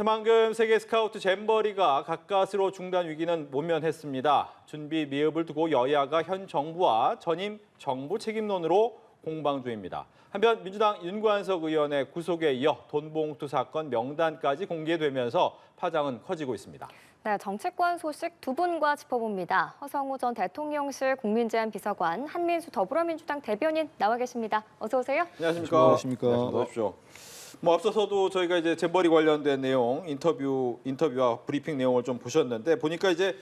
새만금 세계 스카우트 잼버리가 가까스로 중단 위기는 모면했습니다. 준비 미흡을 두고 여야가 현 정부와 전임 정부 책임론으로 공방 중입니다. 한편 민주당 윤관석 의원의 구속에 이어 돈봉투 사건 명단까지 공개되면서 파장은 커지고 있습니다. 네, 정치권 소식 두 분과 짚어봅니다. 허성우 전 대통령실 국민제안 비서관, 한민수 더불어민주당 대변인 나와 계십니다. 어서 오세요. 안녕하십니까. 안녕하십니까. 네, 어서 오십시오. 앞서서도 저희가 이제 잼버리 관련된 내용 인터뷰와 브리핑 내용을 좀 보셨는데 보니까 이제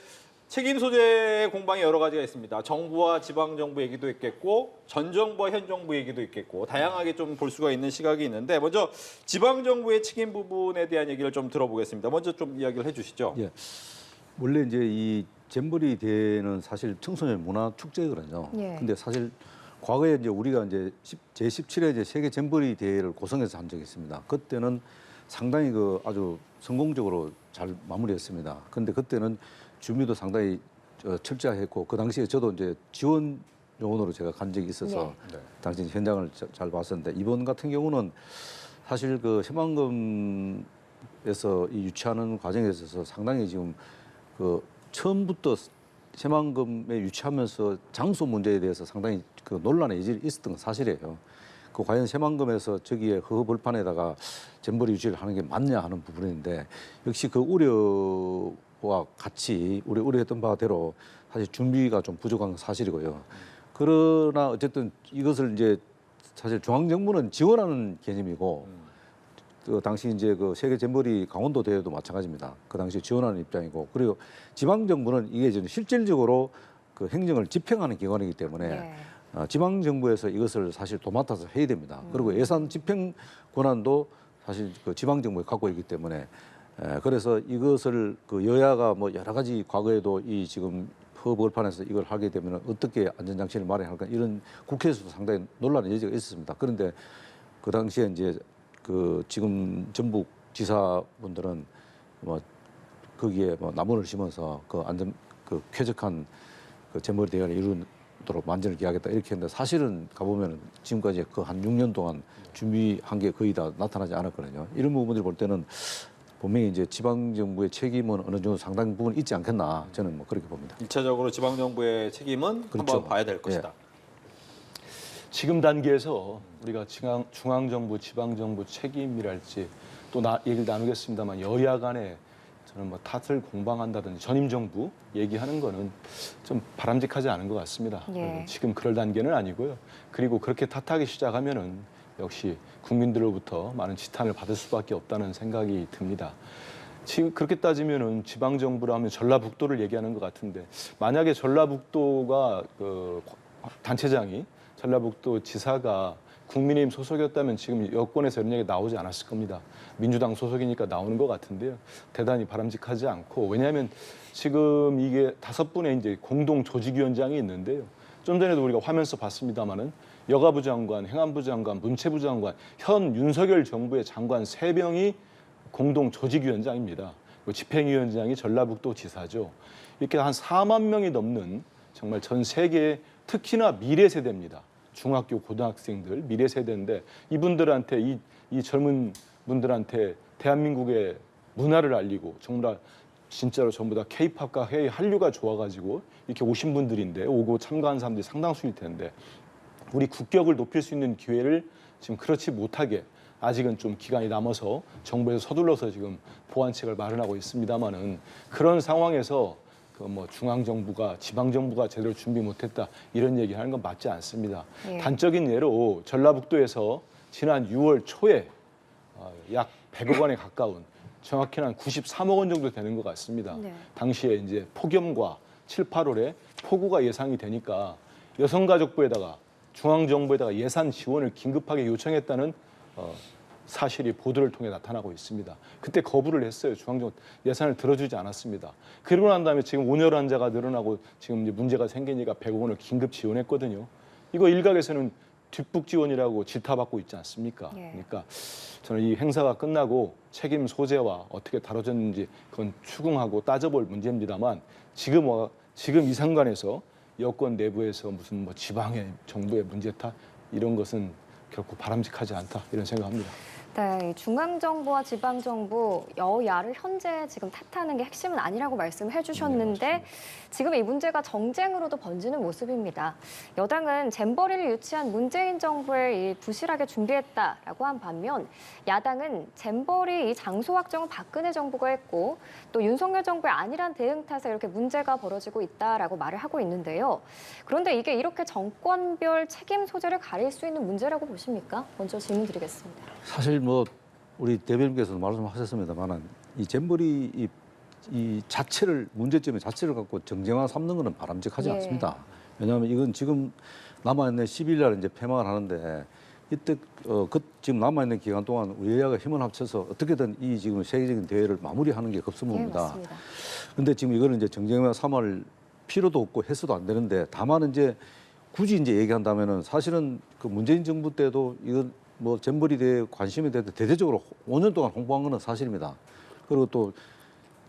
책임 소재 공방이 여러 가지가 있습니다. 정부와 지방 정부 얘기도 있겠고 전 정부와 현 정부 얘기도 있겠고 다양하게 좀 볼 수가 있는 시각이 있는데 먼저 지방 정부의 책임 부분에 대한 얘기를 좀 들어보겠습니다. 먼저 좀 이야기를 해주시죠. 예. 원래 이제 이 잼버리 대회는 사실 청소년 문화 축제거든요. 예. 근데 사실 과거에 이제 우리가 이제 제17회 이제 세계 잼버리 대회를 고성에서 한 적이 있습니다. 그때는 상당히 아주 성공적으로 잘 마무리했습니다. 근데 그때는 준비도 상당히 철저했고 그 당시에 저도 이제 지원 요원으로 제가 간 적이 있어서 네. 당시 현장을 잘 봤었는데 이번 같은 경우는 사실 그 새만금에서 이 유치하는 과정에 있어서 상당히 지금 처음부터 새만금에 유치하면서 장소 문제에 대해서 상당히 논란의 여지가 있었던 건 사실이에요. 과연 새만금에서 저기에 허허벌판에다가 잼버리 유치를 하는 게 맞냐 하는 부분인데 역시 그 우려와 같이 우리 우려했던 바대로 사실 준비가 좀 부족한 건 사실이고요. 그러나 어쨌든 이것을 이제 사실 중앙정부는 지원하는 개념이고 그 당시 이제 세계 잼버리 강원도 대회도 마찬가지입니다. 그 당시 지원하는 입장이고 그리고 지방 정부는 이게 좀 실질적으로 행정을 집행하는 기관이기 때문에 네. 지방 정부에서 이것을 사실 도맡아서 해야 됩니다. 그리고 예산 집행 권한도 사실 지방 정부에 갖고 있기 때문에 그래서 이것을 여야가 뭐 여러 가지 과거에도 이 지금 허벌판에서 이걸 하게 되면 어떻게 안전장치를 마련할까 이런 국회에서도 상당히 논란의 여지가 있었습니다. 그런데 그 당시에 이제 지금 전북 지사분들은 뭐 거기에 뭐 나무를 심어서 쾌적한 잼버리 대회를 이루도록 만전을 기하겠다 이렇게 했는데 사실은 가보면 지금까지 한 6년 동안 준비한 게 거의 다 나타나지 않았거든요. 이런 부분들 볼 때는 분명히 이제 지방 정부의 책임은 어느 정도 상당 부분 있지 않겠나 저는 뭐 그렇게 봅니다. 1차적으로 지방 정부의 책임은 그렇죠. 한번 봐야 될 것이다. 지금 단계에서 우리가 중앙정부, 지방정부 책임이랄지 또 얘기를 나누겠습니다만 여야 간에 저는 뭐 탓을 공방한다든지 전임 정부 얘기하는 거는 좀 바람직하지 않은 것 같습니다. 예. 지금 그럴 단계는 아니고요. 그리고 그렇게 탓하기 시작하면은 역시 국민들로부터 많은 지탄을 받을 수밖에 없다는 생각이 듭니다. 지금 그렇게 따지면은 지방 정부라 하면 전라북도를 얘기하는 것 같은데 만약에 전라북도가 단체장이 전라북도 지사가 국민의힘 소속이었다면 지금 여권에서 이런 얘기 나오지 않았을 겁니다. 민주당 소속이니까 나오는 것 같은데요. 대단히 바람직하지 않고 왜냐하면 지금 이게 5분의 이제 공동 조직위원장이 있는데요. 좀 전에도 우리가 화면에서 봤습니다마는 여가부 장관, 행안부 장관, 문체부 장관, 현 윤석열 정부의 장관 3명이 공동 조직위원장입니다. 집행위원장이 전라북도 지사죠. 이렇게 한 4만 명이 넘는 정말 전 세계의 특히나 미래 세대입니다. 중학교, 고등학생들 미래 세대인데 이분들한테 이 젊은 분들한테 대한민국의 문화를 알리고 정말 진짜로 전부 다 K-팝과 한류가 좋아가지고 이렇게 오신 분들인데 오고 참가한 사람들이 상당수일 텐데 우리 국격을 높일 수 있는 기회를 지금 그렇지 못하게 아직은 좀 기간이 남아서 정부에서 서둘러서 지금 보완책을 마련하고 있습니다만은 그런 상황에서 중앙정부가 지방정부가 제대로 준비 못했다 이런 얘기하는 건 맞지 않습니다. 예. 단적인 예로 전라북도에서 지난 6월 초에 약 100억 원에 가까운 정확히는 한 93억 원 정도 되는 것 같습니다. 네. 당시에 이제 폭염과 7, 8월에 폭우가 예상이 되니까 여성가족부에다가 중앙정부에다가 예산 지원을 긴급하게 요청했다는 사실이 보도를 통해 나타나고 있습니다. 그때 거부를 했어요. 중앙정부 예산을 들어주지 않았습니다. 그러고 난 다음에 지금 온열 환자가 늘어나고 지금 이제 문제가 생기니까 100억 원을 긴급 지원했거든요. 이거 일각에서는 뒷북 지원이라고 질타받고 있지 않습니까? 예. 그러니까 저는 이 행사가 끝나고 책임 소재와 어떻게 다뤄졌는지 그건 추궁하고 따져볼 문제입니다만 지금 이 상관에서 여권 내부에서 무슨 지방의 정부의 문제 탓 이런 것은 결코 바람직하지 않다 이런 생각합니다. 네, 이 중앙정부와 지방정부, 여야를 현재 지금 탓하는 게 핵심은 아니라고 말씀해 주셨는데 지금 이 문제가 정쟁으로도 번지는 모습입니다. 여당은 잼버리를 유치한 문재인 정부에 부실하게 준비했다라고 한 반면 야당은 잼버리 이 장소 확정은 박근혜 정부가 했고 또 윤석열 정부의 안일한 대응 탓에 이렇게 문제가 벌어지고 있다라고 말을 하고 있는데요. 그런데 이게 이렇게 정권별 책임 소재를 가릴 수 있는 문제라고 보십니까? 먼저 질문 드리겠습니다. 사실 뭐 우리 대변인께서도 말씀하셨습니다만은 이 잼버리 이 자체를 문제점의 자체를 갖고 정쟁화 삼는 것은 바람직하지 예. 않습니다. 왜냐하면 이건 지금 남아있는 10일 날 이제 폐막을 하는데 이때 지금 남아있는 기간 동안 우리 여야가 힘을 합쳐서 어떻게든 이 지금 세계적인 대회를 마무리하는 게 예, 급선무입니다. 맞습니다. 근데 지금 이거는 이제 정쟁화 삼을 필요도 없고 해서도 안 되는데 다만 이제 굳이 이제 얘기한다면은 사실은 그 문재인 정부 때도 이건 뭐 잼버리 대회에 관심이 돼도 대대적으로 5년 동안 홍보한 거는 사실입니다. 그리고 또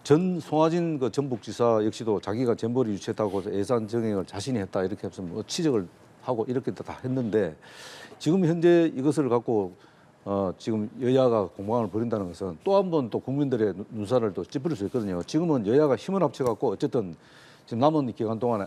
전 송하진 그 전북지사 역시도 자기가 잼버리 유치했다고 해서 예산 정액을 자신이 했다 이렇게 해서 뭐 지적을 하고 이렇게 다 했는데 지금 현재 이것을 갖고 지금 여야가 공방을 벌인다는 것은 또 한 번 또 국민들의 눈살을 또 찌푸릴 수 있거든요. 지금은 여야가 힘을 합쳐갖고 어쨌든 지금 남은 기간 동안에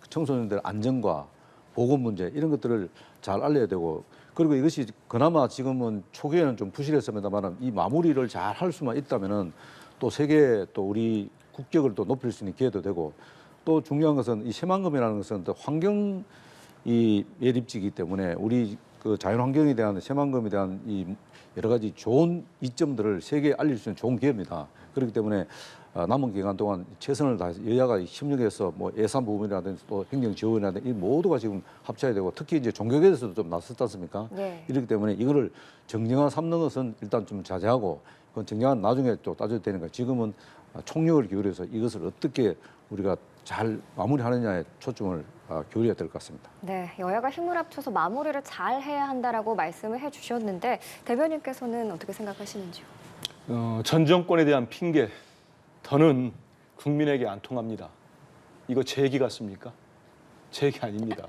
청소년들 안전과 보건 문제 이런 것들을 잘 알려야 되고 그리고 이것이 그나마 지금은 초기에는 좀 부실했습니다만 이 마무리를 잘 할 수만 있다면은 또 세계 또 우리 국격을 또 높일 수 있는 기회도 되고 또 중요한 것은 이 새만금이라는 것은 또 환경 이 매립지이기 때문에 우리 그 자연 환경에 대한 새만금에 대한 이 여러 가지 좋은 이점들을 세계에 알릴 수 있는 좋은 기회입니다. 그렇기 때문에 남은 기간 동안 최선을 다해서 여야가 협력해서 뭐 예산 부분이라든지 또 행정 지원이라든지 이 모두가 지금 합쳐야 되고 특히 이제 종교에 대해서도 좀 나섰지 않습니까? 네. 이렇기 때문에 이거를 정쟁화 삼는 것은 일단 좀 자제하고 그건 정쟁화는 나중에 또 따져도 되니까 지금은 총력을 기울여서 이것을 어떻게 우리가 잘 마무리하느냐에 초점을 기울여야 될 것 같습니다. 네, 여야가 힘을 합쳐서 마무리를 잘 해야 한다라고 말씀을 해주셨는데 대변인께서는 어떻게 생각하시는지요? 전 정권에 대한 핑계 더는 국민에게 안 통합니다. 이거 제 얘기 같습니까? 제 얘기 아닙니다.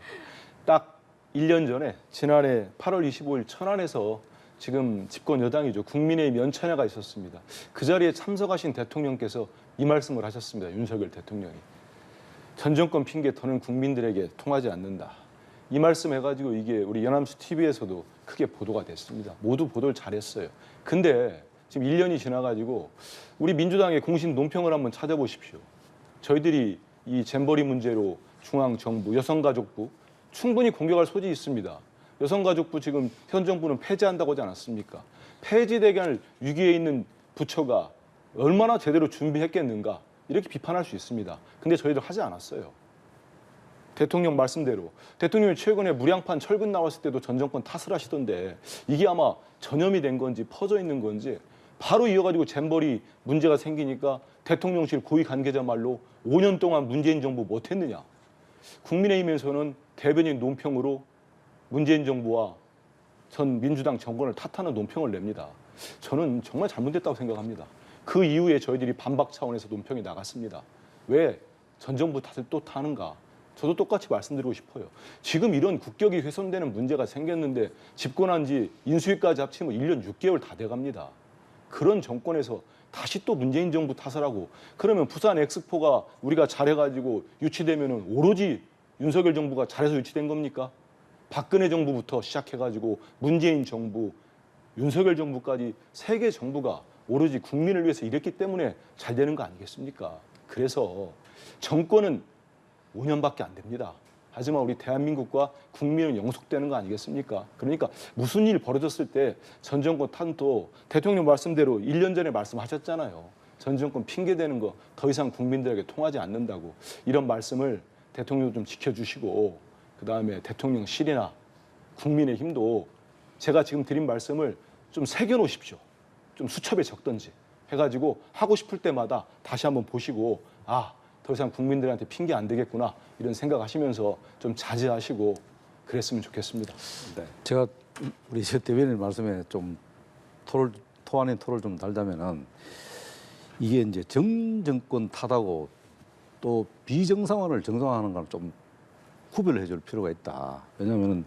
딱 1년 전에 지난해 8월 25일 천안에서 지금 집권 여당이죠. 국민의힘 연찬회가 있었습니다. 그 자리에 참석하신 대통령께서 이 말씀을 하셨습니다. 윤석열 대통령이. 전 정권 핑계 더는 국민들에게 통하지 않는다. 이 말씀 해가지고 이게 우리 연합뉴스 TV에서도 크게 보도가 됐습니다. 모두 보도를 잘했어요. 근데 지금 1년이 지나가지고 우리 민주당의 공식 논평을 한번 찾아보십시오. 저희들이 이 잼버리 문제로 중앙정부, 여성가족부 충분히 공격할 소지 있습니다. 여성가족부 지금 현 정부는 폐지한다고 하지 않았습니까? 폐지되길 위기에 있는 부처가 얼마나 제대로 준비했겠는가 이렇게 비판할 수 있습니다. 근데 저희들 하지 않았어요. 대통령 말씀대로 대통령이 최근에 무량판 철근 나왔을 때도 전 정권 탓을 하시던데 이게 아마 전염이 된 건지 퍼져 있는 건지 바로 이어가지고 잼버리 문제가 생기니까 대통령실 고위 관계자 말로 5년 동안 문재인 정부 못했느냐. 국민의힘에서는 대변인 논평으로 문재인 정부와 전 민주당 정권을 탓하는 논평을 냅니다. 저는 정말 잘못됐다고 생각합니다. 그 이후에 저희들이 반박 차원에서 논평이 나갔습니다. 왜 전 정부 탓을 또 타는가? 저도 똑같이 말씀드리고 싶어요. 지금 이런 국격이 훼손되는 문제가 생겼는데 집권한 지 인수위까지 합치면 1년 6개월 다 돼갑니다. 그런 정권에서 다시 또 문재인 정부 탓을 하고 그러면 부산 엑스포가 우리가 잘해가지고 유치되면 오로지 윤석열 정부가 잘해서 유치된 겁니까? 박근혜 정부부터 시작해가지고 문재인 정부, 윤석열 정부까지 세 개 정부가 오로지 국민을 위해서 일했기 때문에 잘 되는 거 아니겠습니까? 그래서 정권은 5년밖에 안 됩니다. 하지만 우리 대한민국과 국민은 영속되는 거 아니겠습니까? 그러니까 무슨 일 벌어졌을 때 전 정권 탓도 대통령 말씀대로 1년 전에 말씀하셨잖아요. 전 정권 핑계대는 거 더 이상 국민들에게 통하지 않는다고. 이런 말씀을 대통령도 좀 지켜주시고 그다음에 대통령실이나 국민의힘도 제가 지금 드린 말씀을 좀 새겨놓으십시오. 좀 수첩에 적든지 해가지고 하고 싶을 때마다 다시 한번 보시고 더 이상 국민들한테 핑계 안 되겠구나 이런 생각하시면서 좀 자제하시고 그랬으면 좋겠습니다. 네. 제가 우리 대변인 말씀에 좀 토 아닌 토를 좀 달자면은 이게 이제 전 정권 탓하고 또 비정상화를 정상화하는 건 좀 구별을 해줄 필요가 있다. 왜냐하면은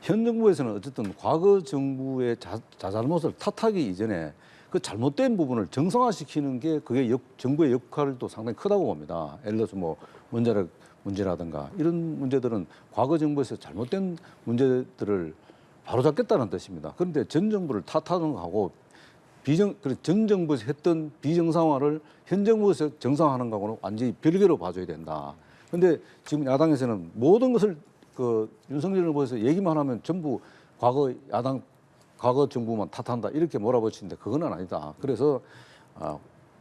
현 정부에서는 어쨌든 과거 정부의 자잘못을 탓하기 이전에 그 잘못된 부분을 정상화시키는 게 그게 정부의 역할도 상당히 크다고 봅니다. 예를 들어서 뭐 원자력 문제라든가 이런 문제들은 과거 정부에서 잘못된 문제들을 바로잡겠다는 뜻입니다. 그런데 전 정부를 탓하는 거하고 전 정부에서 했던 비정상화를 현 정부에서 정상화하는 거하고는 완전히 별개로 봐줘야 된다. 그런데 지금 야당에서는 모든 것을 그 윤석열 후보에서 얘기만 하면 전부 과거 정부만 탓한다 이렇게 몰아붙이는데 그건 아니다. 그래서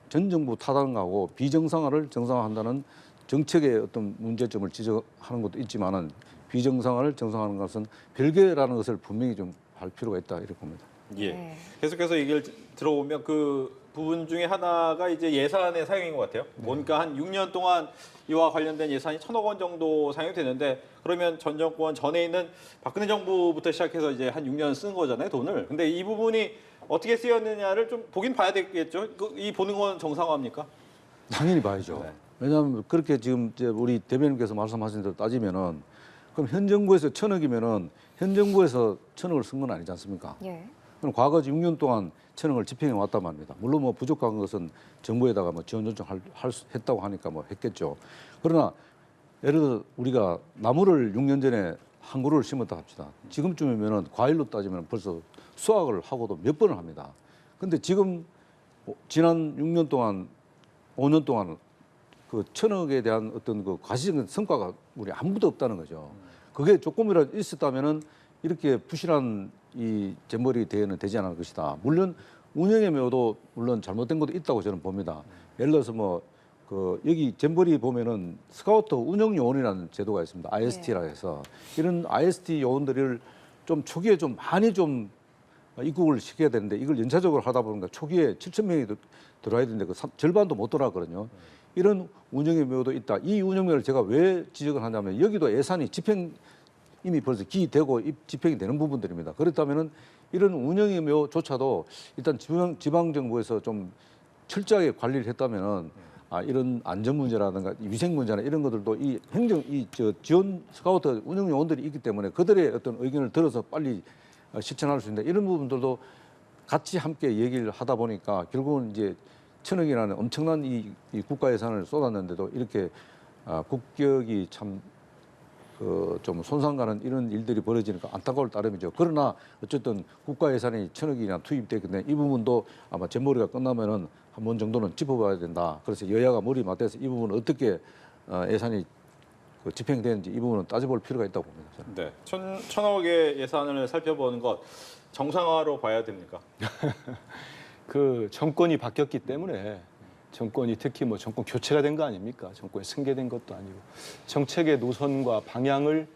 전 정부 탓하는 거하고 비정상화를 정상화한다는 정책의 어떤 문제점을 지적하는 것도 있지만은 비정상화를 정상화하는 것은 별개라는 것을 분명히 좀 할 필요가 있다 이렇게 봅니다. 예. 네. 계속해서 얘기를 들어보면 그 부분 중에 하나가 이제 예산의 사용인 것 같아요. 보니까 한 6년 동안 이와 관련된 예산이 1,000억 원 정도 사용이 되는데 그러면 전 정권 전에 있는 박근혜 정부부터 시작해서 이제 한 6년 쓴 거잖아요, 돈을. 근데 이 부분이 어떻게 쓰였느냐를 좀 보긴 봐야 되겠죠. 이 보는 건 정상화입니까? 당연히 봐야죠. 네. 왜냐하면 그렇게 지금 이제 우리 대변인께서 말씀하신 대로 따지면은 그럼 현 정부에서 1,000억이면은 현 정부에서 1,000억을 쓴 건 아니지 않습니까? 예. 그럼 과거 6년 동안 1,000억을 집행해 왔단 말입니다. 물론 뭐 부족한 것은 정부에다가 뭐 지원 요청 했다고 하니까 뭐 했겠죠. 그러나 예를 들어 우리가 나무를 6년 전에 한 그루를 심었다 합시다. 지금쯤이면은 과일로 따지면 벌써 수확을 하고도 몇 번을 합니다. 근데 지금 지난 6년 동안 5년 동안 그 1,000억에 대한 어떤 그 과시적인 성과가 우리 아무도 없다는 거죠. 그게 조금이라도 있었다면은 이렇게 부실한 이 잼버리 대회는 되지 않을 것이다. 물론 운영의 묘도 물론 잘못된 것도 있다고 저는 봅니다. 예를 들어서 뭐 그 여기 잼버리 보면은 스카우트 운영 요원이라는 제도가 있습니다. IST라 해서 이런 IST 요원들을 좀 초기에 좀 많이 좀 입국을 시켜야 되는데 이걸 연차적으로 하다 보니까 초기에 7,000명이 들어와야 되는데 그 절반도 못 들어왔거든요. 이런 운영의 묘도 있다. 이 운영묘를 제가 왜 지적을 하냐면 여기도 예산이 집행 이미 벌써 기되고 집행이 되는 부분들입니다. 그렇다면은 이런 운영의 묘조차도 일단 지방 정부에서 좀 철저하게 관리를 했다면은 이런 안전 문제라든가 위생 문제나 이런 것들도 이 지원 스카우트 운영 요원들이 있기 때문에 그들의 어떤 의견을 들어서 빨리 실천할 수 있는데 이런 부분들도 같이 함께 얘기를 하다 보니까 결국은 이제 1,000억이라는 엄청난 이 국가 예산을 쏟았는데도 이렇게 국격이 참 좀 손상가는 이런 일들이 벌어지니까 안타까울 따름이죠. 그러나 어쨌든 국가 예산이 1,000억이나 투입되기 때문에 이 부분도 아마 잼버리가 끝나면은 한 번 정도는 짚어봐야 된다. 그래서 여야가 머리 맞대서 이 부분은 어떻게 예산이 집행되는지 이 부분은 따져볼 필요가 있다고 봅니다. 저는. 네. 1,000억의 예산을 살펴보는 것 정상화로 봐야 됩니까? 그 정권이 바뀌었기 때문에 정권이 특히 뭐 정권 교체가 된 거 아닙니까? 정권이 승계된 것도 아니고 정책의 노선과 방향을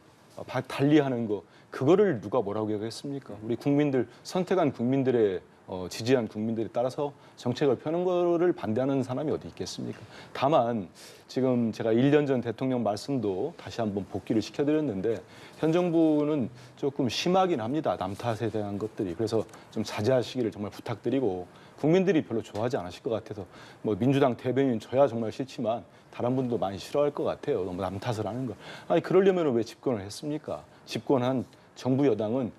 달리하는 거 그거를 누가 뭐라고 하겠습니까? 우리 국민들 선택한 국민들의 지지한 국민들에 따라서 정책을 펴는 거를 반대하는 사람이 어디 있겠습니까? 다만 지금 제가 1년 전 대통령 말씀도 다시 한번 복기를 시켜드렸는데 현 정부는 조금 심하긴 합니다. 남 탓에 대한 것들이. 그래서 좀 자제하시기를 정말 부탁드리고 국민들이 별로 좋아하지 않으실 것 같아서 뭐 민주당 대변인 저야 정말 싫지만 다른 분도 많이 싫어할 것 같아요. 너무 남 탓을 하는 거. 아니 그러려면 왜 집권을 했습니까? 집권한 정부 여당은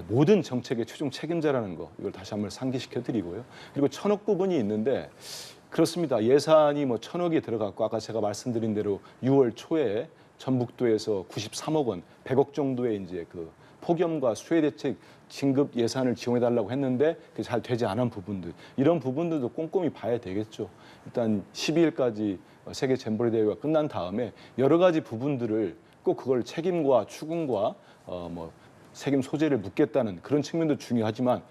모든 정책의 최종 책임자라는 거 이걸 다시 한번 상기시켜 드리고요. 그리고 1,000억 부분이 있는데 그렇습니다. 예산이 뭐 1,000억이 들어갔고 아까 제가 말씀드린 대로 6월 초에 전북도에서 93억 원, 100억 정도의 이제 그 폭염과 수해 대책 진급 예산을 지원해 달라고 했는데 그게 잘 되지 않은 부분들 이런 부분들도 꼼꼼히 봐야 되겠죠. 일단 12일까지 세계 잼버리 대회가 끝난 다음에 여러 가지 부분들을 꼭 그걸 책임과 추궁과 뭐 책임 소재를 묻겠다는 그런 측면도 중요하지만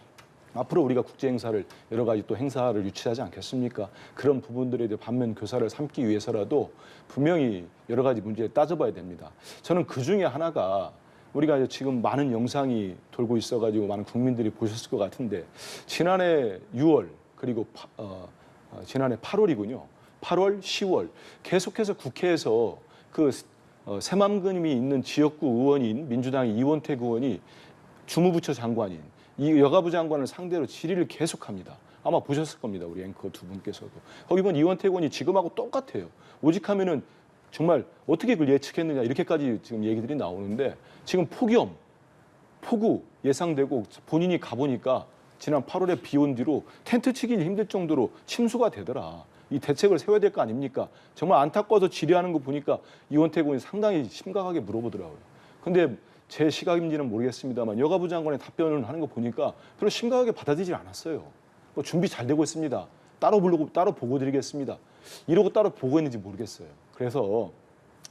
앞으로 우리가 국제 행사를 여러 가지 또 행사를 유치하지 않겠습니까? 그런 부분들에 대해 반면 교사를 삼기 위해서라도 분명히 여러 가지 문제를 따져봐야 됩니다. 저는 그 중에 하나가 우리가 지금 많은 영상이 돌고 있어가지고 많은 국민들이 보셨을 것 같은데 지난해 6월 그리고 지난해 8월이군요. 8월, 10월 계속해서 국회에서 그 새만금이 있는 지역구 의원인 민주당의 이원택 의원이 주무부처 장관인 이 여가부 장관을 상대로 질의를 계속합니다. 아마 보셨을 겁니다. 우리 앵커 두 분께서도. 거기 보면 이원택 의원이 지금하고 똑같아요. 오직하면은 정말 어떻게 그걸 예측했느냐 이렇게까지 지금 얘기들이 나오는데 지금 폭염 폭우 예상되고 본인이 가보니까 지난 8월에 비 온 뒤로 텐트 치기 힘들 정도로 침수가 되더라. 이 대책을 세워야 될 거 아닙니까? 정말 안타까워서 질의하는 거 보니까 이원택 의원이 상당히 심각하게 물어보더라고요. 근데 제 시각인지는 모르겠습니다만 여가부 장관의 답변을 하는 거 보니까 별로 심각하게 받아들이지 않았어요. 뭐 준비 잘 되고 있습니다. 따로 부르고 따로 보고 드리겠습니다. 이러고 따로 보고 있는지 모르겠어요. 그래서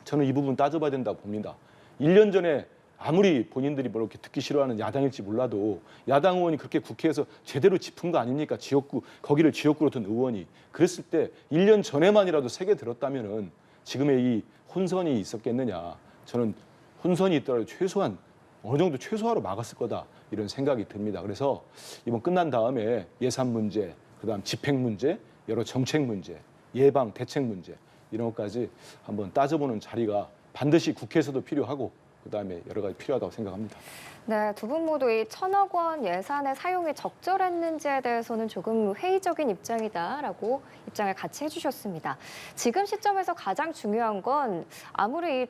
저는 이 부분 따져봐야 된다고 봅니다. 1년 전에 아무리 본인들이 뭐 이렇게 듣기 싫어하는 야당일지 몰라도 야당 의원이 그렇게 국회에서 제대로 짚은 거 아닙니까? 지역구, 거기를 지역구로 둔 의원이. 그랬을 때 1년 전에만이라도 세게 들었다면은 지금의 이 혼선이 있었겠느냐. 저는 혼선이 있더라도 최소한 어느 정도 최소화로 막았을 거다. 이런 생각이 듭니다. 그래서 이번 끝난 다음에 예산 문제, 그다음 집행 문제, 여러 정책 문제, 예방, 대책 문제 이런 것까지 한번 따져보는 자리가 반드시 국회에서도 필요하고 그다음에 여러 가지 필요하다고 생각합니다. 네, 두 분 모두 이 1,000억 원 예산의 사용이 적절했는지에 대해서는 조금 회의적인 입장이다라고 입장을 같이 해주셨습니다. 지금 시점에서 가장 중요한 건 아무리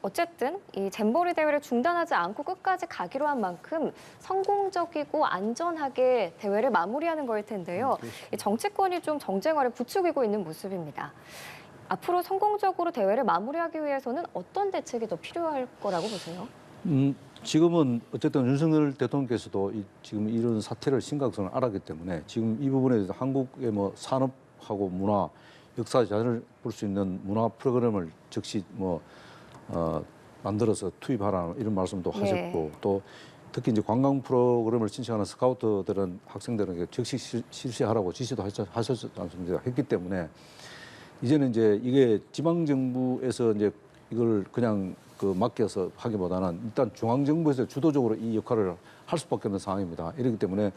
어쨌든 이 잼버리 대회를 중단하지 않고 끝까지 가기로 한 만큼 성공적이고 안전하게 대회를 마무리하는 거일 텐데요. 이 정치권이 좀 정쟁화를 부추기고 있는 모습입니다. 앞으로 성공적으로 대회를 마무리하기 위해서는 어떤 대책이 더 필요할 거라고 보세요? 지금은 어쨌든 윤석열 대통령께서도 지금 이런 사태를 심각성을 알았기 때문에 지금 이 부분에 대해서 한국의 뭐 산업하고 문화, 역사 자산을 볼 수 있는 문화 프로그램을 즉시 만들어서 투입하라는 이런 말씀도 하셨고 또 특히 이제 관광 프로그램을 신청하는 스카우트들은 학생들은 즉시 실시하라고 지시도 하셨지 않습니까? 했기 때문에 이제는 이제 이게 지방 정부에서 이제 이걸 그냥 맡겨서 하기보다는 일단 중앙 정부에서 주도적으로 이 역할을 할 수밖에 없는 상황입니다. 이렇기 때문에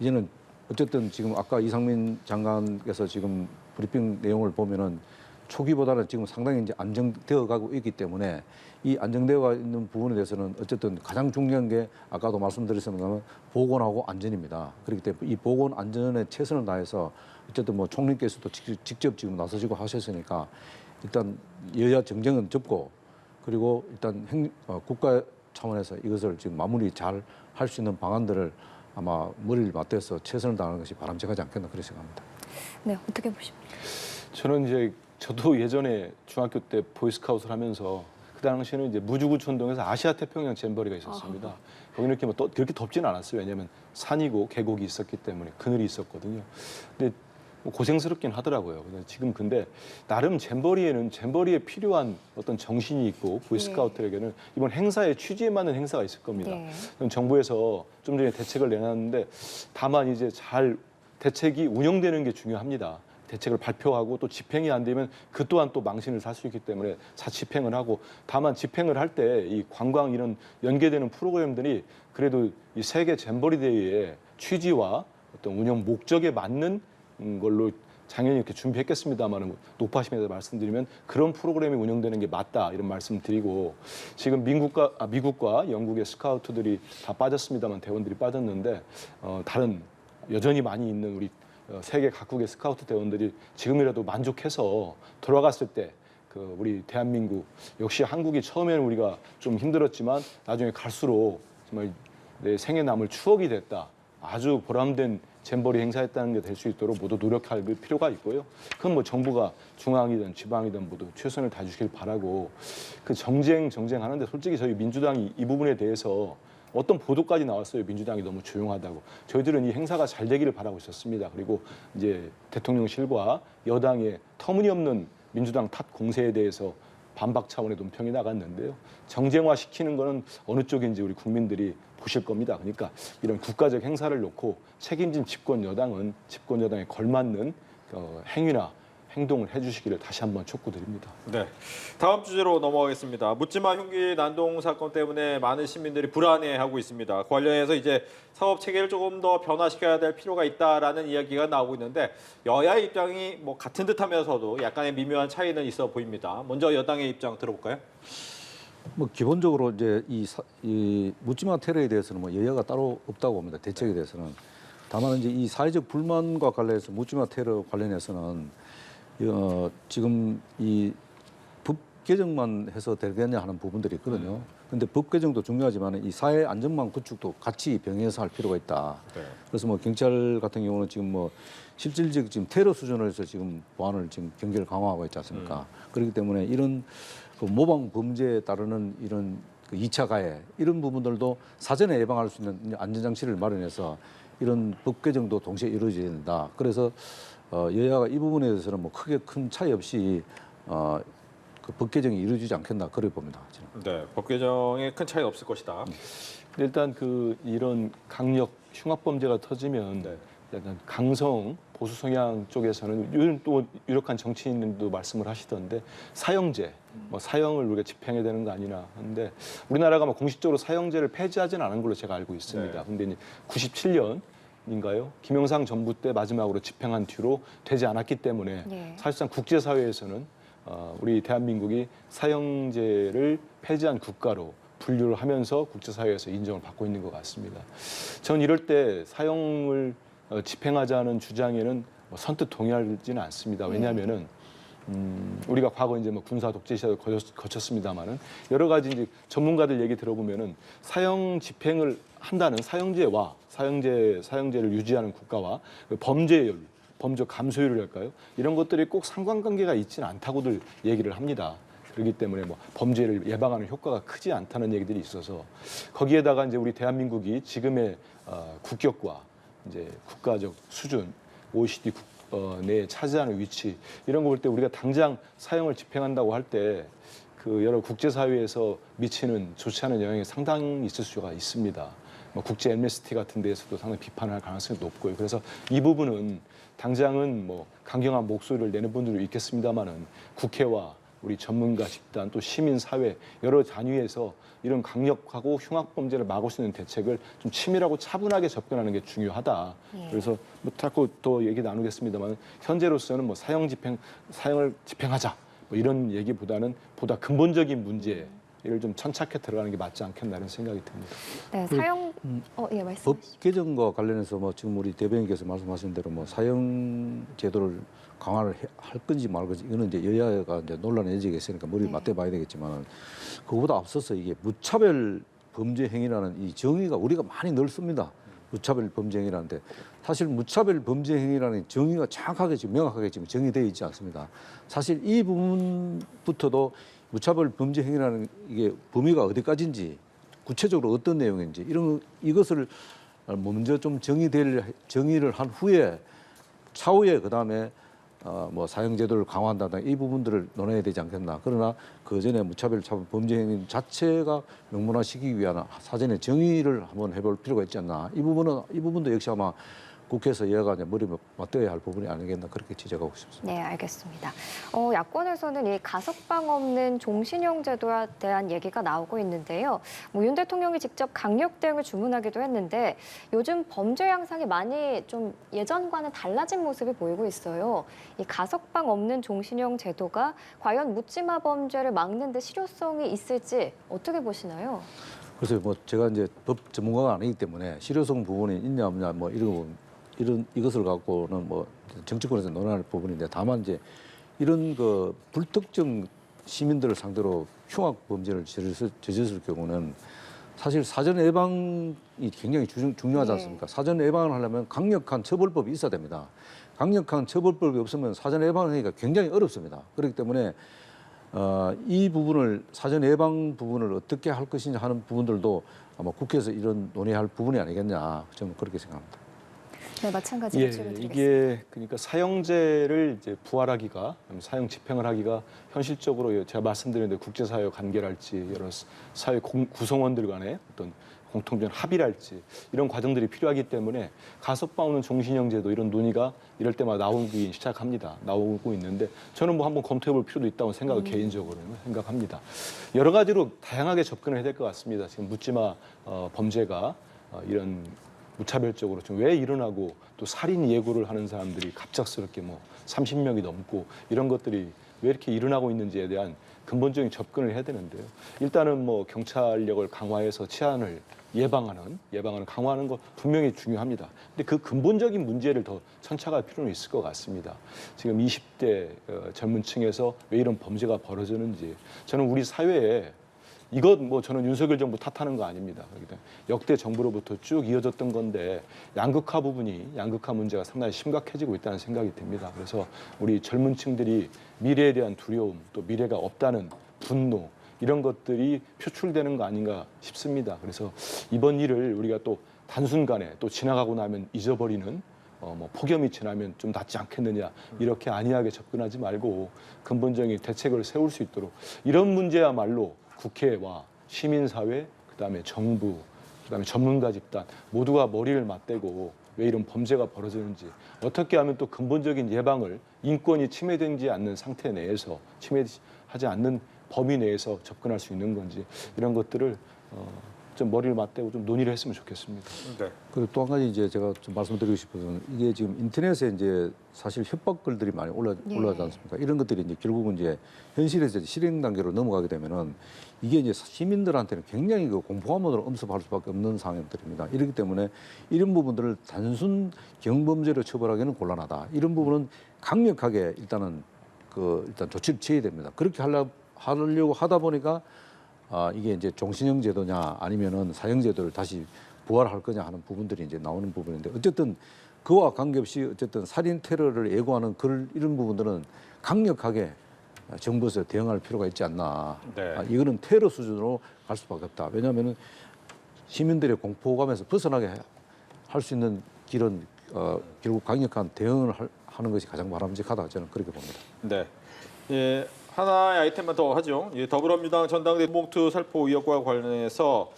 이제는 어쨌든 지금 아까 이상민 장관께서 지금 브리핑 내용을 보면은 초기보다는 지금 상당히 이제 안정되어 가고 있기 때문에 이 안정되어 있는 부분에 대해서는 어쨌든 가장 중요한 게 아까도 말씀드렸습니다만 보건하고 안전입니다. 그렇기 때문에 이 보건 안전에 최선을 다해서 어쨌든 뭐 총리께서도 직접 지금 나서시고 하셨으니까 일단 여야 정쟁은 접고 그리고 일단 국가 차원에서 이것을 지금 마무리 잘 할 수 있는 방안들을 아마 머리를 맞대서 최선을 다하는 것이 바람직하지 않겠나 그렇게 생각합니다. 네, 어떻게 보십니까? 저는 이제 저도 예전에 중학교 때 보이스카웃을 하면서 그 당시에는 이제 무주구촌동에서 아시아 태평양 잼버리가 있었습니다. 거기는 이렇게 뭐 그렇게 덥지는 않았어요. 왜냐하면 산이고 계곡이 있었기 때문에 그늘이 있었거든요. 근데 뭐 고생스럽긴 하더라고요. 지금 근데 나름 잼버리에는 잼버리에 필요한 어떤 정신이 있고 보이스카우트에게는 이번 행사의 취지에 맞는 행사가 있을 겁니다. 정부에서 좀 전에 대책을 내놨는데 다만 이제 잘 대책이 운영되는 게 중요합니다. 대책을 발표하고 또 집행이 안 되면 그 또한 또 망신을 살 수 있기 때문에 자집행을 하고 다만 집행을 할 때 이 관광 이런 연계되는 프로그램들이 그래도 이 세계 잼버리 대회의 취지와 어떤 운영 목적에 맞는 걸로 당연히 이렇게 준비했겠습니다만 높아심에서 말씀드리면 그런 프로그램이 운영되는 게 맞다 이런 말씀드리고 지금 미국과 영국의 스카우트들이 다 빠졌습니다만 대원들이 빠졌는데 다른 여전히 많이 있는 우리 세계 각국의 스카우트 대원들이 지금이라도 만족해서 돌아갔을 때 우리 대한민국 역시 한국이 처음에는 우리가 좀 힘들었지만 나중에 갈수록 정말 내 생에 남을 추억이 됐다. 아주 보람된 잼버리 행사했다는 게 될 수 있도록 모두 노력할 필요가 있고요. 그건 뭐 정부가 중앙이든 지방이든 모두 최선을 다해주길 바라고 그 정쟁하는데 솔직히 저희 민주당이 이 부분에 대해서 어떤 보도까지 나왔어요. 민주당이 너무 조용하다고. 저희들은 이 행사가 잘 되기를 바라고 있었습니다. 그리고 이제 대통령실과 여당의 터무니없는 민주당 탓 공세에 대해서 반박 차원의 논평이 나갔는데요. 정쟁화시키는 거는 어느 쪽인지 우리 국민들이 보실 겁니다. 그러니까 이런 국가적 행사를 놓고 책임진 집권 여당은 집권 여당에 걸맞는 행위나 행동을 해주시기를 다시 한번 촉구드립니다. 네, 다음 주제로 넘어가겠습니다. 묻지마 흉기 난동 사건 때문에 많은 시민들이 불안해하고 있습니다. 관련해서 이제 사업 체계를 조금 더 변화시켜야 될 필요가 있다라는 이야기가 나오고 있는데 여야의 입장이 뭐 같은 듯하면서도 약간의 미묘한 차이는 있어 보입니다. 먼저 여당의 입장 들어볼까요? 뭐 기본적으로 이제 이 묻지마 테러에 대해서는 뭐 여야가 따로 없다고 봅니다. 대책에 대해서는 다만 이제 이 사회적 불만과 관련해서 묻지마 테러 관련해서는 지금 이 법 개정만 해서 되겠냐 하는 부분들이 있거든요. 근데 법 개정도 중요하지만 이 사회 안전망 구축도 같이 병행해서 할 필요가 있다. 네. 그래서 뭐 경찰 같은 경우는 지금 뭐 실질적 지금 테러 수준으로 해서 지금 보안을 지금 경계를 강화하고 있지 않습니까? 그렇기 때문에 이런 그 모방 범죄에 따르는 이런 그 2차 가해 이런 부분들도 사전에 예방할 수 있는 안전장치를 마련해서 이런 법 개정도 동시에 이루어져야 된다. 그래서 여야가 이 부분에 대해서는 뭐 크게 큰 차이 없이 그 법 개정이 이루어지지 않겠나 그래 봅니다. 저는. 네, 법 개정에 큰 차이는 없을 것이다. 일단 그 이런 강력 흉악 범죄가 터지면 네. 약간 강성 보수 성향 쪽에서는 요즘 또 유력한 정치인도 말씀을 하시던데 사형제, 뭐 사형을 우리가 집행해야 되는 거 아니나 하는데 우리나라가 뭐 공식적으로 사형제를 폐지하지는 않은 걸로 제가 알고 있습니다. 네. 근데 이제 97년인가요? 김영삼 정부 때 마지막으로 집행한 뒤로 되지 않았기 때문에 예. 사실상 국제사회에서는 우리 대한민국이 사형제를 폐지한 국가로 분류를 하면서 국제사회에서 인정을 받고 있는 것 같습니다. 저는 이럴 때 사형을 집행하자는 주장에는 선뜻 동의하지는 않습니다. 왜냐하면은 우리가 과거 이제 뭐 군사 독재 시대를 거쳤습니다만은 여러 가지 이제 전문가들 얘기 들어보면은 사형 집행을 한다는 사형제와 사형제를 유지하는 국가와 범죄율, 범죄 감소율이랄까요? 이런 것들이 꼭 상관관계가 있지는 않다고들 얘기를 합니다. 그렇기 때문에 뭐 범죄를 예방하는 효과가 크지 않다는 얘기들이 있어서 거기에다가 이제 우리 대한민국이 지금의 국격과 이제 국가적 수준, OECD 내에 차지하는 위치 이런 거 볼 때 우리가 당장 사형을 집행한다고 할 때 그 여러 국제사회에서 미치는 좋지 않은 영향이 상당히 있을 수가 있습니다. 뭐 국제 엠네스티 같은 데에서도 상당히 비판할 가능성이 높고요. 그래서 이 부분은 당장은 뭐 강경한 목소리를 내는 분들도 있겠습니다만은 국회와 우리 전문가 집단 또 시민 사회 여러 단위에서 이런 강력하고 흉악 범죄를 막을 수 있는 대책을 좀 치밀하고 차분하게 접근하는 게 중요하다. 예. 그래서 뭐 자꾸 또 얘기 나누겠습니다만 현재로서는 뭐 사형을 집행하자 뭐 이런 얘기보다는 보다 근본적인 문제를 좀 천착해 들어가는 게 맞지 않겠나라는 생각이 듭니다. 네, 사형 예, 말씀. 법 개정과 관련해서 뭐 지금 우리 대변인께서 말씀하신 대로 뭐 사형 제도를 강화를 할 건지 말 건지 이거는 이제 여야가 이제 논란의 여지가 있으니까 머리 맞대봐야 되겠지만 그거보다 앞서서 이게 무차별 범죄 행위라는 이 정의가 우리가 많이 넓습니다. 무차별 범죄 행위라는데 사실 무차별 범죄 행위라는 정의가 정확하게 지금 명확하게 지금 정의되어 있지 않습니다. 사실 이 부분부터도 무차별 범죄 행위라는 이게 범위가 어디까지인지 구체적으로 어떤 내용인지 이것을 먼저 좀 정의를 한 후에 차후에 그다음에 뭐 사형제도를 강화한다든가 이 부분들을 논해야 되지 않겠나. 그러나 그 전에 무차별 범죄 행위 자체가 명문화시키기 위한 사전에 정의를 한번 해볼 필요가 있지 않나. 이 부분도 역시 아마 국회에서 여야가 이제 머리 맞대야 할 부분이 아니겠나 그렇게 지적하고 싶습니다. 네, 알겠습니다. 야권에서는 이 가석방 없는 종신형 제도에 대한 얘기가 나오고 있는데요. 뭐 윤 대통령이 직접 강력 대응을 주문하기도 했는데 요즘 범죄 양상이 많이 좀 예전과는 달라진 모습이 보이고 있어요. 이 가석방 없는 종신형 제도가 과연 묻지마 범죄를 막는 데 실효성이 있을지 어떻게 보시나요? 그래서 뭐 제가 이제 법 전문가가 아니기 때문에 실효성 부분이 있냐 없냐 뭐 이것을 갖고는 뭐 정치권에서 논할 부분인데 다만 이제 이런 그 불특정 시민들을 상대로 흉악 범죄를 저질렀을 경우는 사실 사전 예방이 굉장히 중요하지 않습니까? 사전 예방을 하려면 강력한 처벌법이 있어야 됩니다. 강력한 처벌법이 없으면 사전 예방하기가 굉장히 어렵습니다. 그렇기 때문에 이 부분을 사전 예방 부분을 어떻게 할 것이냐 하는 부분들도 아마 국회에서 이런 논의할 부분이 아니겠냐 저는 그렇게 생각합니다. 네, 마찬가지로 예, 질문드리겠습니다. 이게 그러니까 사형제를 이제 부활하기가 사형 집행을 하기가 현실적으로 제가 말씀드린 대로 국제사회 관계랄지 여러 사회 구성원들 간의 어떤 공통된 합의랄지 이런 과정들이 필요하기 때문에 가석방 없는 종신형 제도 이런 논의가 이럴 때마다 나오기 시작합니다. 나오고 있는데 저는 뭐 한번 검토해볼 필요도 있다고 생각을 개인적으로는 생각합니다. 여러 가지로 다양하게 접근을 해야 될 것 같습니다. 지금 묻지마 범죄가 이런 무차별적으로 지금 왜 일어나고 또 살인 예고를 하는 사람들이 갑작스럽게 뭐 30명이 넘고 이런 것들이 왜 이렇게 일어나고 있는지에 대한 근본적인 접근을 해야 되는데요. 일단은 뭐 경찰력을 강화해서 치안을 예방하는 강화하는 거 분명히 중요합니다. 근데 그 근본적인 문제를 더 천착할 필요는 있을 것 같습니다. 지금 20대 젊은 층에서 왜 이런 범죄가 벌어지는지 저는 우리 사회에 이것 뭐 저는 윤석열 정부 탓하는 거 아닙니다. 역대 정부로부터 쭉 이어졌던 건데 양극화 문제가 상당히 심각해지고 있다는 생각이 듭니다. 그래서 우리 젊은 층들이 미래에 대한 두려움, 또 미래가 없다는 분노 이런 것들이 표출되는 거 아닌가 싶습니다. 그래서 이번 일을 우리가 또 단순간에 또 지나가고 나면 잊어버리는 뭐 폭염이 지나면 좀 낫지 않겠느냐 이렇게 안이하게 접근하지 말고 근본적인 대책을 세울 수 있도록 이런 문제야말로 국회와 시민사회 그다음에 정부 그다음에 전문가 집단 모두가 머리를 맞대고 왜 이런 범죄가 벌어지는지 어떻게 하면 또 근본적인 예방을 인권이 침해되지 않는 상태 내에서 침해하지 않는 범위 내에서 접근할 수 있는 건지 이런 것들을 좀 머리를 맞대고 좀 논의를 했으면 좋겠습니다. 네. 그리고 또 한 가지 이제 제가 좀 말씀드리고 싶은 건 이게 지금 인터넷에 이제 사실 협박글들이 많이 올라가지 않습니까? 이런 것들이 이제 결국은 이제 현실에서 이제 실행 단계로 넘어가게 되면은 이게 이제 시민들한테는 굉장히 그 공포감으로 엄습할 수밖에 없는 상황들입니다. 이렇기 때문에 이런 부분들을 단순 경범죄로 처벌하기는 곤란하다. 이런 부분은 강력하게 일단은 일단 조치를 취해야 됩니다. 그렇게 하려고 하다 보니까 이게 이제 종신형 제도냐 아니면은 사형 제도를 다시 부활할 거냐 하는 부분들이 이제 나오는 부분인데 어쨌든 그와 관계없이 어쨌든 살인 테러를 예고하는 이런 부분들은 강력하게 정부에서 대응할 필요가 있지 않나. 네. 이거는 테러 수준으로 갈 수밖에 없다. 왜냐하면은 시민들의 공포감에서 벗어나게 할 수 있는 길은 결국 강력한 대응을 하는 것이 가장 바람직하다. 저는 그렇게 봅니다. 네. 예, 하나의 아이템만 더 하죠. 예, 더불어민주당 전당대 봉투 살포 의혹과 관련해서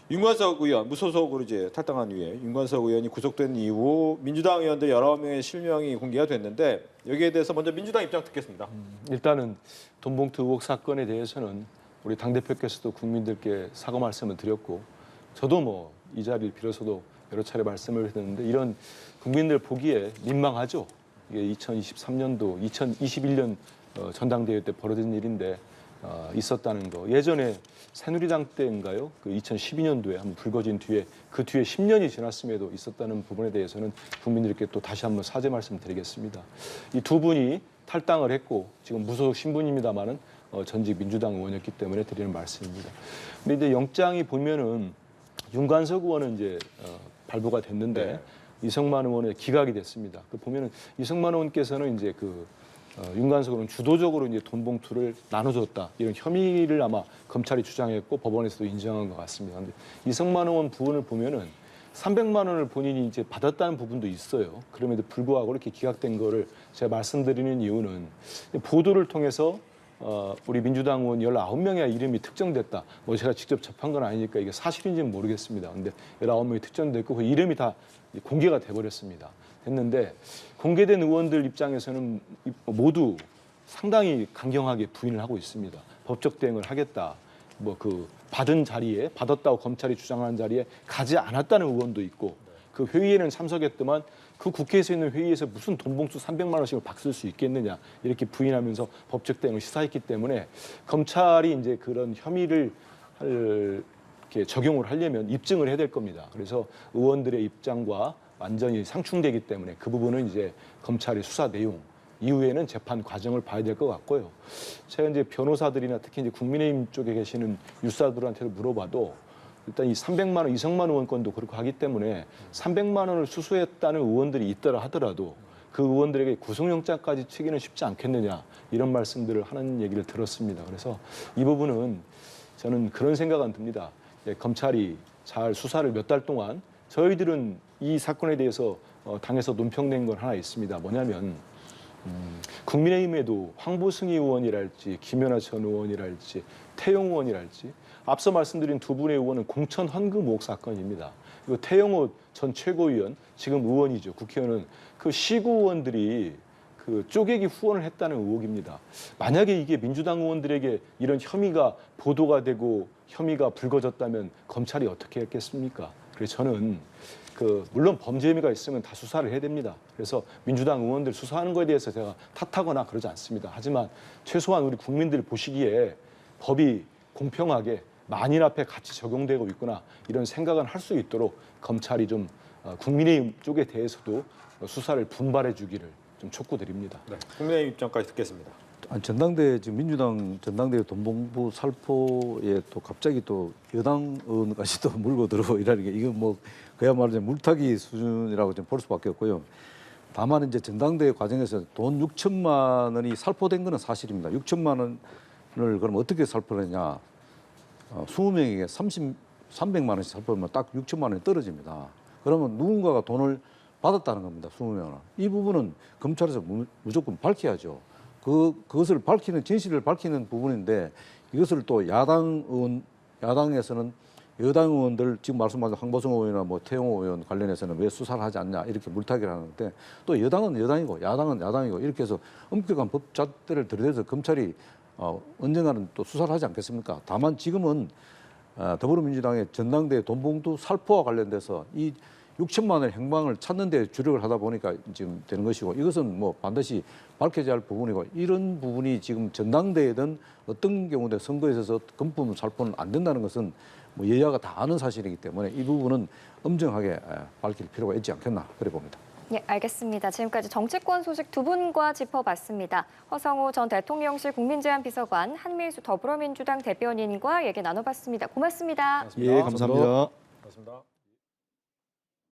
윤관석 의원 무소속으로 이제 탈당한 이후에 윤관석 의원이 구속된 이후 민주당 의원들 19명의 실명이 공개가 됐는데 여기에 대해서 먼저 민주당 입장 듣겠습니다. 일단은 돈봉투 의혹 사건에 대해서는 우리 당대표께서도 국민들께 사과 말씀을 드렸고 저도 뭐 이 자리를 빌어서도 여러 차례 말씀을 드렸는데 이런 국민들 보기에 민망하죠. 이게 2023년도, 2021년 전당대회 때 벌어진 일인데 있었다는 거. 예전에 새누리당 때인가요? 그 2012년도에 한번 불거진 뒤에 그 뒤에 10년이 지났음에도 있었다는 부분에 대해서는 국민들께 또 다시 한번 사죄 말씀드리겠습니다. 이 두 분이 탈당을 했고 지금 무소속 신분입니다만은 전직 민주당 의원이었기 때문에 드리는 말씀입니다. 근데 이제 영장이 보면은 윤관석 의원은 이제 발부가 됐는데 네. 이성만 의원의 기각이 됐습니다. 그 보면은 이성만 의원께서는 이제 윤관석 의원은 주도적으로 이제 돈 봉투를 나눠줬다 이런 혐의를 아마 검찰이 주장했고 법원에서도 인정한 것 같습니다. 근데 이성만 의원 부분을 보면은 300만 원을 본인이 이제 받았다는 부분도 있어요. 그럼에도 불구하고 이렇게 기각된 거를 제가 말씀드리는 이유는 보도를 통해서 우리 민주당 의원 19명의 이름이 특정됐다. 뭐 제가 직접 접한 건 아니니까 이게 사실인지는 모르겠습니다. 근데 19명이 특정됐고 그 이름이 다 공개가 돼버렸습니다. 됐는데 공개된 의원들 입장에서는 모두 상당히 강경하게 부인을 하고 있습니다. 법적 대응을 하겠다. 받았다고 검찰이 주장하는 자리에 가지 않았다는 의원도 있고 그 회의에는 참석했더만 그 국회에서 있는 회의에서 무슨 돈봉투 300만 원씩을 박 쓸 수 있겠느냐 이렇게 부인하면서 법적 대응을 시사했기 때문에 검찰이 이제 그런 혐의를 이렇게 적용을 하려면 입증을 해야 될 겁니다. 그래서 의원들의 입장과 완전히 상충되기 때문에 그 부분은 이제 검찰의 수사 내용 이후에는 재판 과정을 봐야 될 것 같고요. 제가 이제 변호사들이나 특히 이제 국민의힘 쪽에 계시는 유사들한테도 물어봐도 일단 이 300만 원 이성만 의원 건도 그렇고 하기 때문에 300만 원을 수수했다는 의원들이 있더라 하더라도 그 의원들에게 구속영장까지 치기는 쉽지 않겠느냐 이런 말씀들을 하는 얘기를 들었습니다. 그래서 이 부분은 저는 그런 생각은 듭니다. 검찰이 잘 수사를 몇 달 동안 저희들은 이 사건에 대해서 당에서 논평낸 건 하나 있습니다. 뭐냐면 국민의힘에도 황보승희 의원이랄지 김연아 전 의원이랄지 태용 의원이랄지 앞서 말씀드린 두 분의 의원은 공천 헌금 의혹 사건입니다. 그리고 태영호 전 최고위원 지금 의원이죠. 국회의원은 그 시구 의원들이 그 쪼개기 후원을 했다는 의혹입니다. 만약에 이게 민주당 의원들에게 이런 혐의가 보도가 되고 혐의가 불거졌다면 검찰이 어떻게 했겠습니까? 그래서 저는 물론 범죄 혐의가 있으면 다 수사를 해야 됩니다. 그래서 민주당 의원들 수사하는 거에 대해서 제가 탓하거나 그러지 않습니다. 하지만 최소한 우리 국민들 보시기에 법이 공평하게 만인 앞에 같이 적용되고 있구나 이런 생각은 할 수 있도록 검찰이 좀 국민의힘 쪽에 대해서도 수사를 분발해 주기를 좀 촉구드립니다. 네. 국민의힘 입장까지 듣겠습니다. 전당대 지금 민주당 전당대 돈봉부 살포에 또 갑자기 또 여당 의원까지 또 물고 들어오고 이라는 게 이거 뭐 그야말로 이제 물타기 수준이라고 좀 볼 수밖에 없고요. 다만 이제 전당대 과정에서 돈 6천만 원이 살포된 거는 사실입니다. 6천만 원을 그럼 어떻게 살포를 했냐? 20명에게 300만 원씩 살포하면 딱 6천만 원이 떨어집니다. 그러면 누군가가 돈을 받았다는 겁니다. 20명은. 이 부분은 검찰에서 무조건 밝혀야죠. 그것을 밝히는 진실을 밝히는 부분인데 이것을 또 야당에서는 여당 의원들 지금 말씀하신 황보승 의원이나 뭐 태영호 의원 관련해서는 왜 수사를 하지 않냐 이렇게 물타기를 하는데 또 여당은 여당이고 야당은 야당이고 이렇게 해서 엄격한 법잣대를 들이대서 검찰이 언젠가는 또 수사를 하지 않겠습니까? 다만 지금은 더불어민주당의 전당대 돈봉투 살포와 관련돼서 이 6천만 원 행방을 찾는 데 주력을 하다 보니까 지금 되는 것이고 이것은 뭐 반드시 밝혀져야 할 부분이고 이런 부분이 지금 전당대회든 어떤 경우든 선거에 있어서 금품 살포는 안 된다는 것은 뭐 여야가 다 아는 사실이기 때문에 이 부분은 엄정하게 밝힐 필요가 있지 않겠나 그래 봅니다. 예, 알겠습니다. 지금까지 정치권 소식 두 분과 짚어봤습니다. 허성우 전 대통령실 국민제안비서관, 한민수 더불어민주당 대변인과 얘기 나눠봤습니다. 고맙습니다. 예, 감사합니다. 고맙습니다.